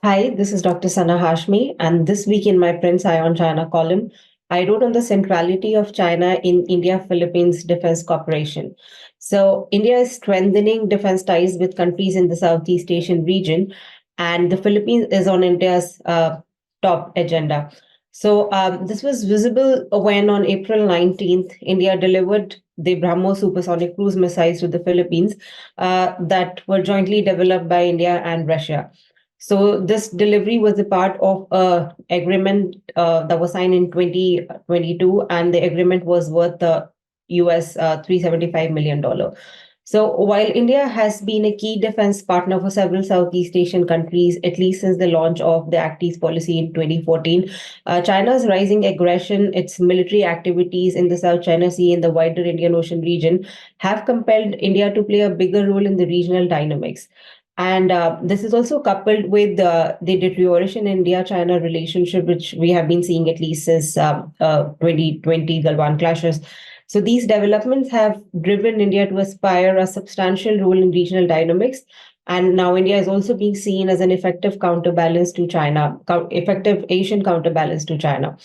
Hi, this is Dr. Sana Hashmi, and this week in my Print on China column, I wrote on the centrality of China in India-Philippines defense cooperation. So, India is strengthening defense ties with countries in the Southeast Asian region, and the Philippines is on India's top agenda. So, this was visible when on April 19th, India delivered the BrahMos supersonic cruise missiles to the Philippines that were jointly developed by India and Russia. So this delivery was a part of a agreement that was signed in 2022, and the agreement was worth the US $375 million. So while India has been a key defense partner for several Southeast Asian countries, at least since the launch of the Act East policy in 2014, China's rising aggression, its military activities in the South China Sea and the wider Indian Ocean region have compelled India to play a bigger role in the regional dynamics. And this is also coupled with the deterioration in India-China relationship, which we have been seeing at least since 2020 Galwan clashes. So these developments have driven India to aspire a substantial role in regional dynamics. And now India is also being seen as an effective counterbalance to China, effective Asian counterbalance to China.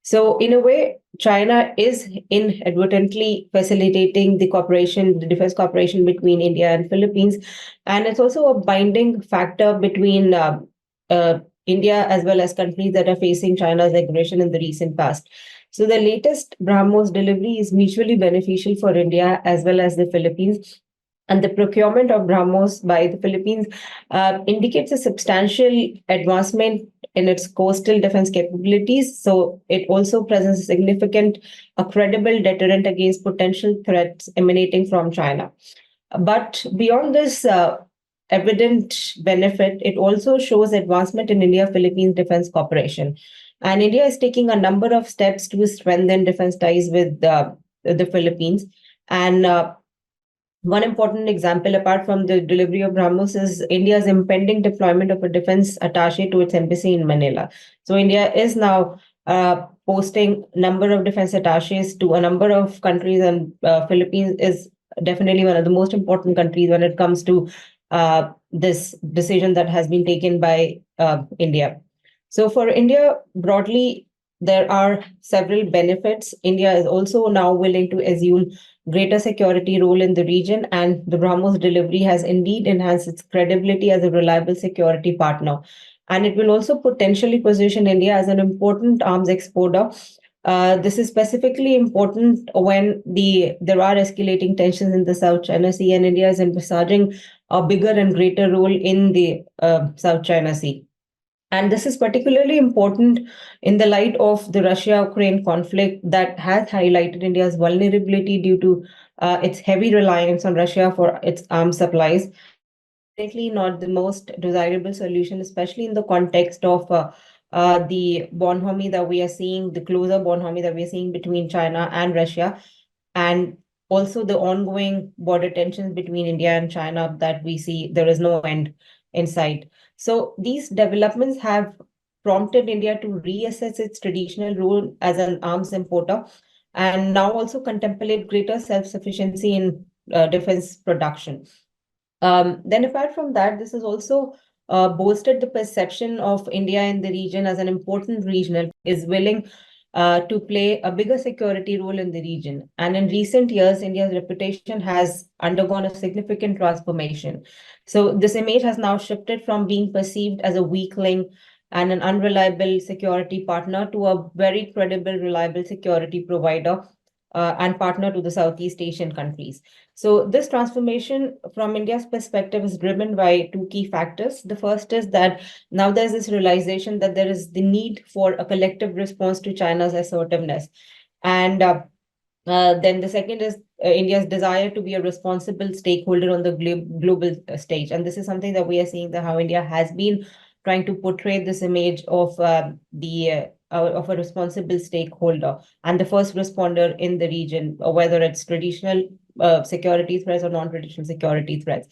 So in a way, China is inadvertently facilitating the cooperation, the defense cooperation between India and Philippines, and it's also a binding factor between India as well as countries that are facing China's aggression in the recent past. So the latest BrahMos delivery is mutually beneficial for India as well as the Philippines. And the procurement of BrahMos by the Philippines indicates a substantial advancement in its coastal defense capabilities. So it also presents a significant, a credible deterrent against potential threats emanating from China. But beyond this evident benefit, it also shows advancement in India-Philippines defense cooperation. And India is taking a number of steps to strengthen defense ties with the Philippines. And one important example, apart from the delivery of BrahMos, is India's impending deployment of a defense attaché to its embassy in Manila. So India is now posting number of defense attachés to a number of countries, and Philippines is definitely one of the most important countries when it comes to this decision that has been taken by India. So for India broadly, there are several benefits. India is also now willing to assume greater security role in the region, and the BrahMos delivery has indeed enhanced its credibility as a reliable security partner. And it will also potentially position India as an important arms exporter. This is specifically important when there are escalating tensions in the South China Sea, and India is envisaging a bigger and greater role in the South China Sea. And this is particularly important in the light of the Russia-Ukraine conflict that has highlighted India's vulnerability due to its heavy reliance on Russia for its arms supplies. Definitely not the most desirable solution, especially in the context of the bonhomie that we are seeing, the closer bonhomie that we are seeing between China and Russia, and also the ongoing border tensions between India and China that we see there is no end in sight. So these developments have prompted India to reassess its traditional role as an arms importer and now also contemplate greater self-sufficiency in defense production. Then apart from that, this has also bolstered the perception of India in the region as an important regional, is willing to play a bigger security role in the region. And in recent years, India's reputation has undergone a significant transformation. So this image has now shifted from being perceived as a weakling and an unreliable security partner to a very credible, reliable security provider and partner to the Southeast Asian countries. So this transformation from India's perspective is driven by two key factors. The first is that now there's this realization that there is the need for a collective response to China's assertiveness. And then the second is India's desire to be a responsible stakeholder on the global stage. And this is something that we are seeing that how India has been trying to portray this image of of a responsible stakeholder and the first responder in the region, whether it's traditional security threats or non-traditional security threats.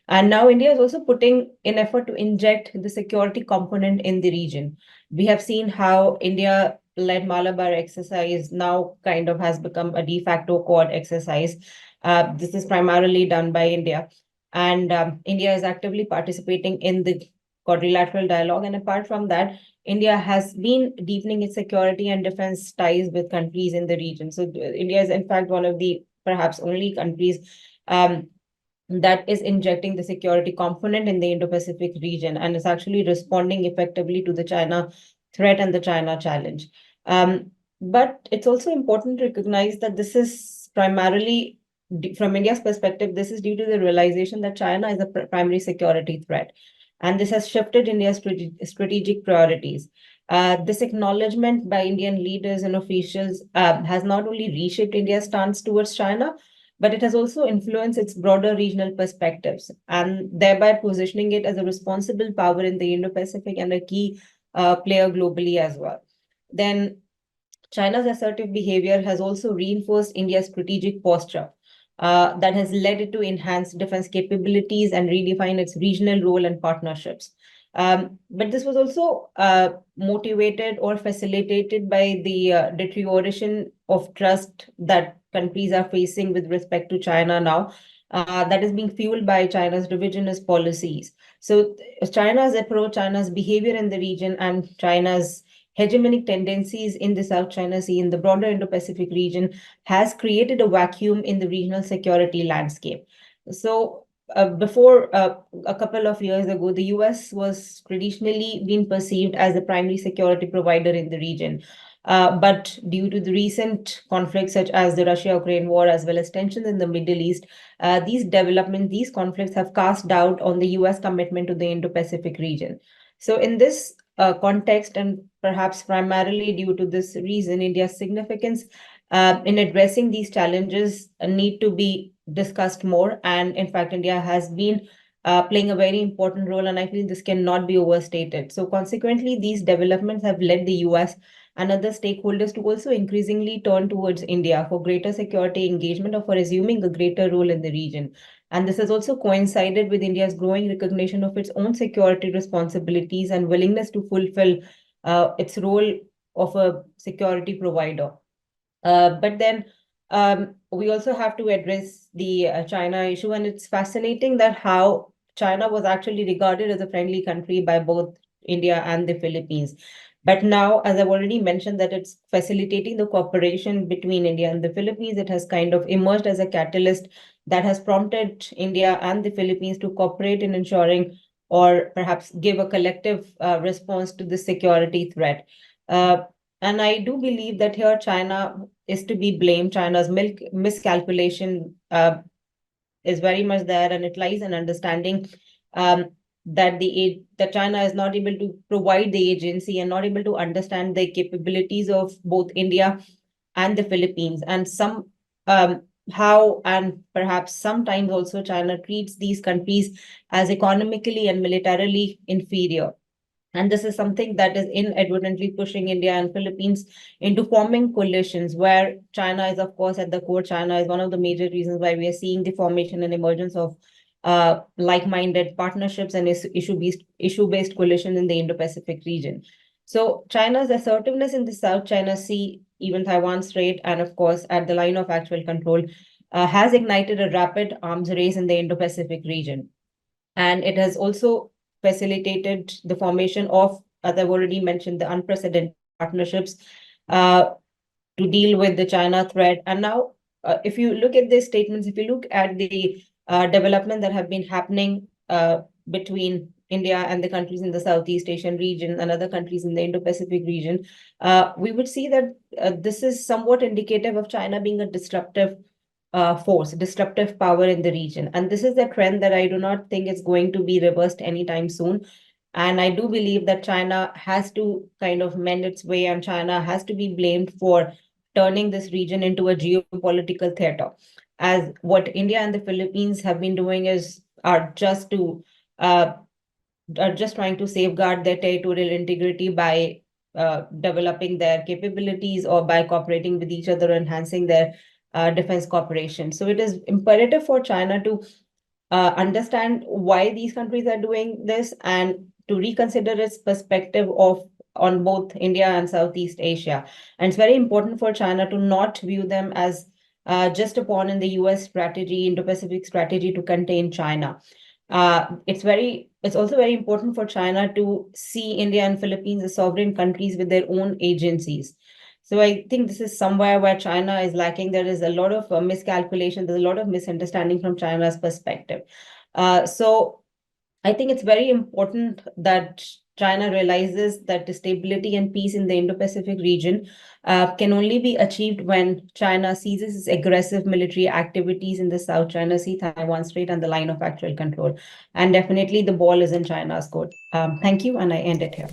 And now India is also putting in effort to inject the security component in the region. We have seen how India-led Malabar exercise now kind of has become a de facto Quad exercise. This is primarily done by India. And India is actively participating in the quadrilateral dialogue. And apart from that, India has been deepening its security and defense ties with countries in the region. So India is, in fact, one of the perhaps only countries um, that is injecting the security component in the Indo-Pacific region and is actually responding effectively to the China threat and the China challenge. But it's also important to recognize that this is primarily, from India's perspective, this is due to the realization that China is a primary security threat. And this has shifted India's strategic priorities. This acknowledgement by Indian leaders and officials has not only reshaped India's stance towards China, but it has also influenced its broader regional perspectives and thereby positioning it as a responsible power in the Indo-Pacific and a key player globally as well. Then China's assertive behavior has also reinforced India's strategic posture that has led it to enhance defense capabilities and redefine its regional role and partnerships. But this was also motivated or facilitated by the deterioration of trust that countries are facing with respect to China now. That is being fueled by China's revisionist policies. So China's approach, China's behavior in the region, and China's hegemonic tendencies in the South China Sea, in the broader Indo-Pacific region, has created a vacuum in the regional security landscape. So before a couple of years ago, the US was traditionally been perceived as the primary security provider in the region. But due to the recent conflicts such as the Russia-Ukraine war, as well as tensions in the Middle East, these developments, these conflicts have cast doubt on the US commitment to the Indo-Pacific region. So in this context, and perhaps primarily due to this reason, India's significance in addressing these challenges need to be discussed more. And in fact, India has been playing a very important role, and I feel this cannot be overstated. So consequently, these developments have led the US and other stakeholders to also increasingly turn towards India for greater security engagement or for assuming a greater role in the region. And this has also coincided with India's growing recognition of its own security responsibilities and willingness to fulfill its role of a security provider. But then we also have to address the China issue, and it's fascinating that how China was actually regarded as a friendly country by both India and the Philippines. But now, as I've already mentioned, that it's facilitating the cooperation between India and the Philippines, it has kind of emerged as a catalyst that has prompted India and the Philippines to cooperate in ensuring or perhaps give a collective response to the security threat. And I do believe that here China is to be blamed. China's miscalculation is very much there, and it lies in understanding that China is not able to provide the agency and not able to understand the capabilities of both India and the Philippines, and some how and perhaps sometimes also China treats these countries as economically and militarily inferior. And this is something that is inadvertently pushing India and Philippines into forming coalitions where China is, of course, at the core. China is one of the major reasons why we are seeing the formation and emergence of like-minded partnerships and issue-based coalition in the Indo-Pacific region. So China's assertiveness in the South China Sea, even Taiwan Strait, and of course at the line of actual control, has ignited a rapid arms race in the Indo-Pacific region. And it has also facilitated the formation of, as I've already mentioned, the unprecedented partnerships to deal with the China threat. And now, if you look at these statements, if you look at the development that have been happening between India and the countries in the Southeast Asian region and other countries in the Indo-Pacific region, we would see that this is somewhat indicative of China being a disruptive force, disruptive power in the region. And this is a trend that I do not think is going to be reversed anytime soon. And I do believe that China has to kind of mend its way, and China has to be blamed for turning this region into a geopolitical theater. As what India and the Philippines have been doing are just trying to safeguard their territorial integrity by developing their capabilities or by cooperating with each other, enhancing their defense cooperation. So it is imperative for China to understand why these countries are doing this and to reconsider its perspective on both India and Southeast Asia. And it's very important for China to not view them as just a pawn in the US strategy, Indo-Pacific strategy to contain China. It's also very important for China to see India and Philippines as sovereign countries with their own agencies. So I think this is somewhere where China is lacking. There is a lot of miscalculation. There's a lot of misunderstanding from China's perspective. So I think it's very important that China realizes that the stability and peace in the Indo-Pacific region can only be achieved when China ceases its aggressive military activities in the South China Sea, Taiwan Strait, and the line of actual control. And definitely the ball is in China's court. Thank you, and I end it here.